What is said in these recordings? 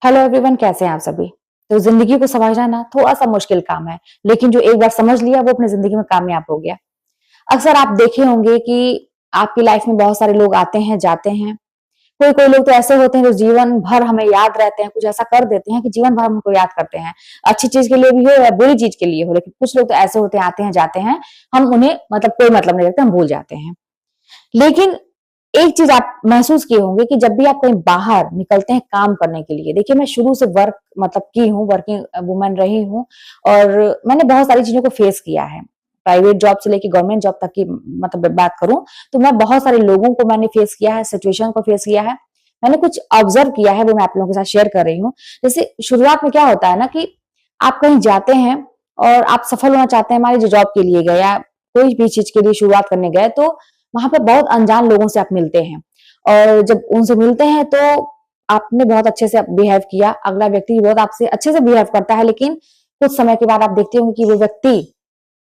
Hello everyone, कैसे हैं आप सभी। तो जिंदगी को समझना ना थोड़ा सा मुश्किल काम है, लेकिन जो एक बार समझ लिया वो अपनी जिंदगी में कामयाब हो गया। अक्सर आप देखे होंगे कि आपकी लाइफ में बहुत सारे लोग आते हैं जाते हैं। कोई कोई लोग तो ऐसे होते हैं जो जीवन भर हमें याद रहते हैं, कुछ ऐसा कर देते हैं कि जीवन भर हमको याद करते हैं। अच्छी चीज के लिए भी हो या बुरी चीज के लिए हो, लेकिन कुछ लोग तो ऐसे होते हैं, आते हैं जाते हैं। हम उन्हें मतलब कोई मतलब नहीं रखते, हम भूल जाते हैं। लेकिन एक चीज आप महसूस किए होंगे कि जब भी आप कहीं बाहर निकलते हैं काम करने के लिए, देखिए मैं शुरू से वर्क मतलब की हूँ, वर्किंग वुमन रही हूँ। और मैंने बहुत सारी चीजों को फेस किया है, प्राइवेट जॉब से लेके गवर्नमेंट जॉब तक की मतलब बात करूं तो मैं बहुत सारे लोगों को मैंने फेस किया है, सिचुएशन को फेस किया है। मैंने कुछ ऑब्जर्व किया है, वो मैं आप लोगों के साथ शेयर कर रही हूँ। जैसे शुरुआत में क्या होता है ना कि आप कहीं जाते हैं और आप सफल होना चाहते हैं, हमारी जो जॉब के लिए गए या कोई भी चीज के लिए शुरुआत करने गए, तो वहां पे बहुत अनजान लोगों से आप मिलते हैं। और जब उनसे मिलते हैं तो आपने बहुत अच्छे से बिहेव किया, अगला व्यक्ति बहुत आपसे अच्छे से बिहेव करता है, लेकिन कुछ समय के बाद आप देखते होंगे कि वो व्यक्ति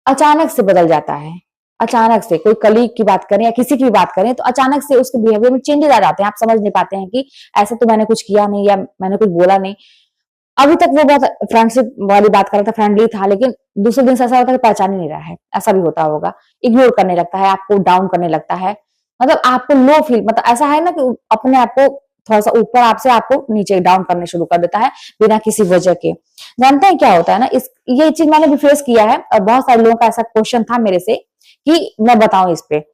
अचानक से बदल जाता है। अचानक से कोई कलीग की बात करें या किसी की भी बात करें तो अचानक से उसके बिहेवियर में चेंजेस आ जाते हैं। आप समझ नहीं पाते हैं कि ऐसा तो मैंने कुछ किया नहीं या मैंने कुछ बोला नहीं। अभी तक वो बहुत फ्रेंडशिप वाली बात कर रहा था, फ्रेंडली था, लेकिन दूसरे दिन से ऐसा होता है कि पहचान ही नहीं रहा है। ऐसा भी होता होगा। इग्नोर करने लगता है, आपको डाउन करने लगता है, मतलब आपको लो फील, मतलब ऐसा है ना कि अपने आप को थोड़ा सा ऊपर आपसे आपको नीचे डाउन करने शुरू कर देता है बिना किसी वजह के। जानते हैं क्या होता है ना, इस ये चीज मैंने भी फेस किया है और बहुत सारे लोगों का ऐसा क्वेश्चन था मेरे से कि मैं बताऊं इस पे।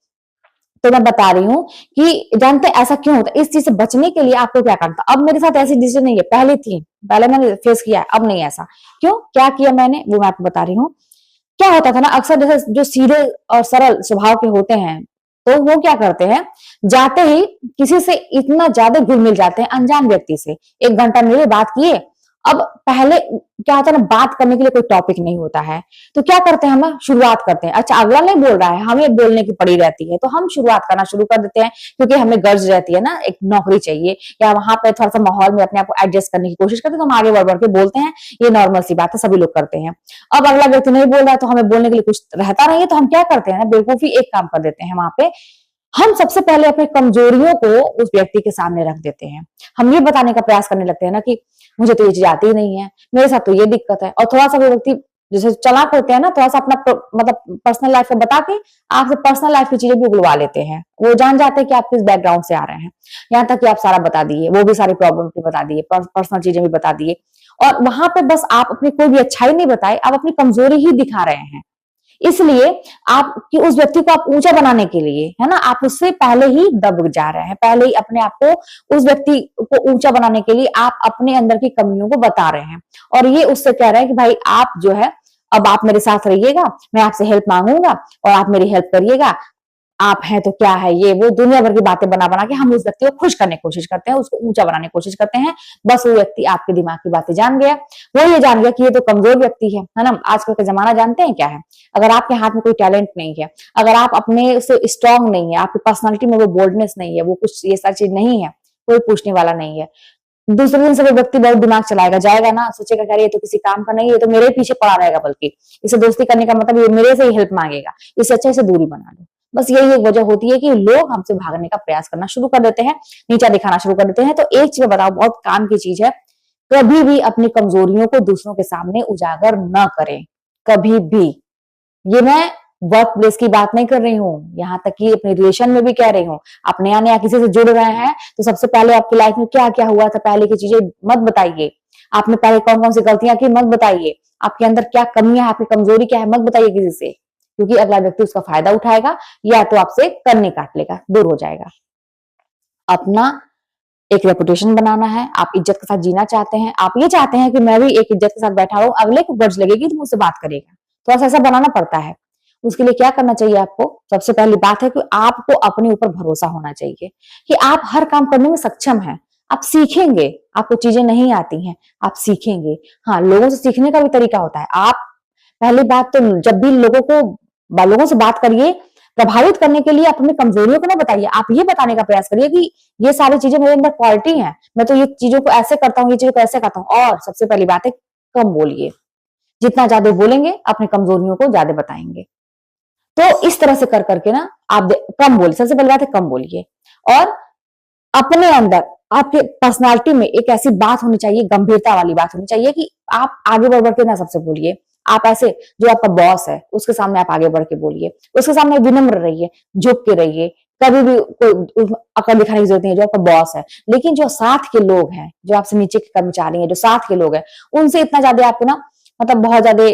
तो मैं बता रही हूँ कि जानते हैं ऐसा क्यों होता है, इस चीज से बचने के लिए आपको क्या करना था। अब मेरे साथ ऐसी डिसीजन नहीं है, पहले थी, पहले मैंने फेस किया है, अब नहीं ऐसा। क्यों, क्या किया मैंने वो मैं आपको बता रही हूँ। क्या होता था ना, अक्सर जैसे जो सीधे और सरल स्वभाव के होते हैं तो वो क्या करते हैं, जाते ही किसी से इतना ज्यादा घुल मिल जाते हैं, अनजान व्यक्ति से 1 घंटा मिले, बात किए। अब पहले क्या होता है ना, बात करने के लिए कोई टॉपिक नहीं होता है, तो क्या करते हैं हम, शुरुआत करते हैं। अच्छा, अगला नहीं बोल रहा है, हमें बोलने की पड़ी रहती है, तो हम शुरुआत करना शुरू कर देते हैं, क्योंकि हमें गर्ज रहती है ना, एक नौकरी चाहिए या वहां पर थोड़ा सा माहौल में अपने आप को एडजस्ट करने की कोशिश करते हैं, तो हम आगे बढ़ बढ़ के बोलते हैं। ये नॉर्मल सी बात है, सभी लोग करते हैं। अब अगला व्यक्ति नहीं बोल रहा है तो हमें बोलने के लिए कुछ रहता नहीं है, तो हम क्या करते हैं ना, बेवकूफी एक काम कर देते हैं। वहां पे हम सबसे पहले अपनी कमजोरियों को उस व्यक्ति के सामने रख देते हैं। हम ये बताने का प्रयास करने लगते हैं ना कि मुझे तो ये चीज आती ही नहीं है, मेरे साथ तो ये दिक्कत है। और थोड़ा सा वो व्यक्ति जैसे चालाक होते हैं ना, थोड़ा सा अपना मतलब पर्सनल लाइफ को बता के आपसे पर्सनल लाइफ की चीजें भी उगलवा लेते हैं। वो जान जाते हैं कि आप किस बैकग्राउंड से आ रहे हैं। यहाँ तक कि आप सारा बता दिए, वो भी सारी प्रॉब्लम भी बता दिए, पर्सनल चीजें भी बता दिए। और वहां पे बस आप अपनी कोई भी अच्छाई नहीं बताए, आप अपनी कमजोरी ही दिखा रहे हैं। इसलिए आप कि उस व्यक्ति को आप ऊंचा बनाने के लिए, है ना, आप उससे पहले ही दब जा रहे हैं, पहले ही अपने आप को, उस व्यक्ति को ऊंचा बनाने के लिए आप अपने अंदर की कमियों को बता रहे हैं। और ये उससे कह रहे हैं कि भाई आप जो है, अब आप मेरे साथ रहिएगा, मैं आपसे हेल्प मांगूंगा और आप मेरी हेल्प करिएगा। आप हैं तो क्या है, ये वो दुनिया भर की बातें बना बना के हम उस व्यक्ति को खुश करने की कोशिश करते हैं, उसको ऊंचा बनाने की कोशिश करते हैं। बस वो व्यक्ति आपके दिमाग की बातें जान गया, वो ये जान गया कि ये तो कमजोर व्यक्ति है ना। आजकल का जमाना जानते हैं क्या है, अगर आपके हाथ में कोई टैलेंट नहीं है, अगर आप अपने से स्ट्रांग नहीं है, आपकी पर्सनालिटी में वो बोल्डनेस नहीं है, वो कुछ ये सारी चीज नहीं है, कोई पूछने वाला नहीं है, दूसरे दिन से वो व्यक्ति बहुत दिमाग चलाएगा, जाएगा ना, सोचेगा कि ये तो किसी काम का नहीं है, ये तो मेरे पीछे पड़ा रहेगा, बल्कि इसे दोस्ती करने का मतलब ये मेरे से ही हेल्प मांगेगा, इससे अच्छा इसे दूरी बना दो। बस यही एक वजह होती है कि लोग हमसे भागने का प्रयास करना शुरू कर देते हैं, नीचा दिखाना शुरू कर देते हैं। तो एक चीज बताओ, बहुत काम की चीज है, कभी भी अपनी कमजोरियों को दूसरों के सामने उजागर न करें, कभी भी। ये मैं वर्क प्लेस की बात नहीं कर रही हूँ, यहाँ तक कि अपने रिलेशन में भी कह रही हूँ। आप नया नया किसी से जुड़ रहे हैं तो सबसे पहले आपकी लाइफ में क्या क्या हुआ था, पहले की चीजें मत बताइए। आपने पहले कौन कौन सी गलतियां की मत बताइए, आपके अंदर क्या कमियां, आपकी कमजोरी क्या है मत बताइए किसी से, क्योंकि अगला व्यक्ति उसका फायदा उठाएगा या तो आपसे करने काट लेगा, दूर हो जाएगा। अपना एक रेपुटेशन बनाना है, आप इज्जत के साथ जीना चाहते हैं, आप ये चाहते हैं कि मैं भी एक इज्जत के साथ बैठा रहूं, अगले को गर्ज लगेगी तो मुझसे बात करेगा, थोड़ा सा ऐसा बनाना पड़ता है। उसके लिए क्या करना चाहिए आपको, सबसे पहली बात है कि आपको अपने ऊपर भरोसा होना चाहिए कि आप हर काम करने में सक्षम हैं। आप सीखेंगे, आपको चीजें नहीं आती हैं, आप सीखेंगे। हाँ, लोगों से सीखने का भी तरीका होता है। आप पहली बात तो जब भी लोगों से बात करिए, प्रभावित करने के लिए आप अपनी कमजोरियों को ना बताइए, आप ये बताने का प्रयास करिए कि ये सारी चीजें मेरे अंदर क्वालिटी है, मैं तो ये चीजों को ऐसे करता हूँ, ये चीजों को ऐसे करता हूँ। और सबसे पहली बात है, कम बोलिए। जितना ज्यादा बोलेंगे अपनी कमजोरियों को ज्यादा बताएंगे। तो इस तरह से कर करके ना आप कम बोलिए, सबसे पहली बात है कम बोलिए। और अपने अंदर आपके पर्सनालिटी में एक ऐसी बात होनी चाहिए, गंभीरता वाली बात होनी चाहिए कि आप आगे बढ़ बढ़ के ना सबसे बोलिए। आप ऐसे, जो आपका बॉस है उसके सामने आप आगे बढ़ के बोलिए, उसके सामने विनम्र रहिए, झुक के रहिए, कभी भी कोई अकड़ दिखाने की जरूरत नहीं है, जो आपका बॉस है। लेकिन जो साथ के लोग हैं, जो आपसे नीचे के कर्मचारी हैं, जो साथ के लोग हैं, उनसे इतना ज्यादा आपको ना, मतलब बहुत ज्यादा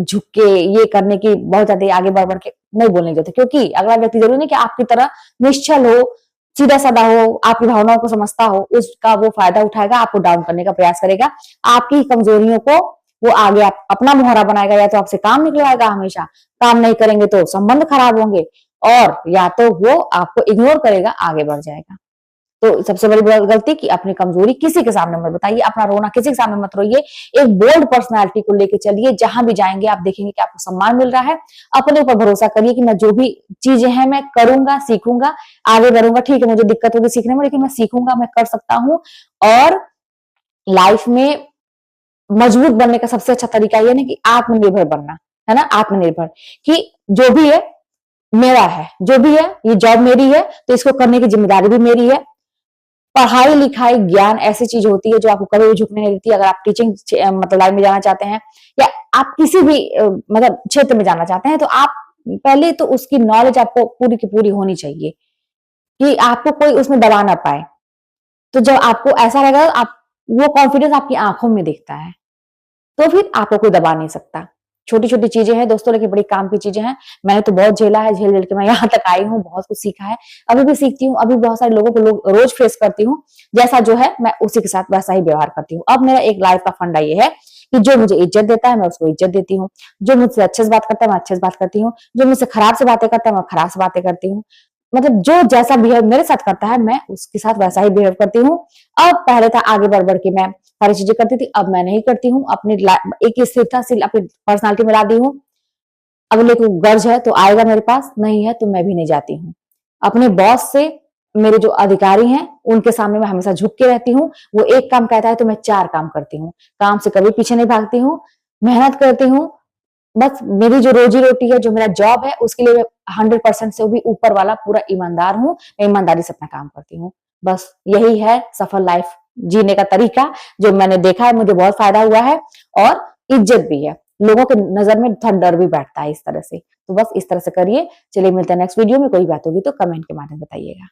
झुक के ये करने की, बहुत ज्यादा आगे बढ़ बढ़ के नहीं बोलने की जरूरत है। क्योंकि अगला व्यक्ति जरूरी नहीं कि आपकी तरह निश्चल हो, सीधा साधा हो, आपकी भावनाओं को समझता हो, उसका वो फायदा उठाएगा, आपको डाउन करने का प्रयास करेगा, आपकी कमजोरियों को वो आगे अपना मुहारा बनाएगा, या तो आपसे काम निकलवाएगा हमेशा, काम नहीं करेंगे तो संबंध खराब होंगे, और या तो वो आपको इग्नोर करेगा, आगे बढ़ जाएगा। तो सबसे बड़ी गलती कि अपनी कमजोरी किसी के सामने मत बताइए, अपना रोना किसी के सामने मत रोइए। एक बोल्ड पर्सनालिटी को लेके चलिए, जहां भी जाएंगे आप देखेंगे कि आपको सम्मान मिल रहा है। अपने ऊपर भरोसा करिए कि मैं जो भी चीजें हैं मैं करूंगा, सीखूंगा, आगे बढ़ूंगा। ठीक है, मुझे दिक्कत होगी सीखने में, लेकिन मैं सीखूंगा, मैं कर सकता हूँ। और लाइफ में मजबूत बनने का सबसे अच्छा तरीका यह है कि आत्मनिर्भर बनना, है ना, आत्मनिर्भर, कि जो भी है मेरा है, जो भी है ये जॉब मेरी है, तो इसको करने की जिम्मेदारी भी मेरी है। पढ़ाई लिखाई ज्ञान ऐसी चीज होती है जो आपको कभी भी झुकने नहीं देती। अगर आप टीचिंग मतलब लाइन में जाना चाहते हैं, या आप किसी भी मतलब क्षेत्र में जाना चाहते हैं, तो आप पहले तो उसकी नॉलेज आपको पूरी की पूरी होनी चाहिए, कि आपको कोई उसमें दबा ना पाए। तो जब आपको ऐसा रहेगा, आप वो कॉन्फिडेंस आपकी आंखों में दिखता है, तो फिर आपको कोई दबा नहीं सकता। छोटी छोटी चीजें हैं दोस्तों, लेकिन बड़ी काम की चीजें हैं। मैंने तो बहुत झेला है, झेल झेल के मैं यहाँ तक आई हूँ, बहुत कुछ सीखा है, अभी भी सीखती हूँ। अभी बहुत सारे लोगों को रोज फेस करती हूँ, जैसा जो है मैं उसी के साथ वैसा ही व्यवहार करती हूँ। अब मेरा एक लाइफ का फंडा ये है कि जो मुझे इज्जत देता है मैं उसको इज्जत देती हूँ, जो मुझसे अच्छे से बात करता है मैं अच्छे से बात करती हूँ, जो मुझसे खराब से बातें करता है मैं खराब से बातें करती हूँ। मतलब जो जैसा बिहेव मेरे साथ करता है मैं उसके साथ वैसा ही बिहेव करती हूँ। अब पहले था आगे बढ़ बढ़ के मैं सारी चीजें करती थी, अब मैं नहीं करती हूँ। अपनी एक स्थिरता से अपनी पर्सनालिटी में ला दी हूँ। अगले को गर्ज है तो आएगा मेरे पास, नहीं है तो मैं भी नहीं जाती हूँ। अपने बॉस से, मेरे जो अधिकारी हैं उनके सामने मैं हमेशा झुक के रहती हूँ। वो एक काम कहता है तो मैं 4 काम करती हूँ, काम से कभी पीछे नहीं भागती हूँ, मेहनत करती हूँ। बस मेरी जो रोजी रोटी है, जो मेरा जॉब है, उसके लिए मैं 100% से भी ऊपर वाला पूरा ईमानदार हूँ। मैं ईमानदारी से अपना काम करती हूँ। बस यही है सफल लाइफ जीने का तरीका, जो मैंने देखा है, मुझे बहुत फायदा हुआ है, और इज्जत भी है। लोगों के नजर में थोड़ा डर भी बैठता है इस तरह से। तो बस इस तरह से करिए। चलिए मिलते हैं नेक्स्ट वीडियो में। कोई बात होगी तो कमेंट के माध्यम बताइएगा।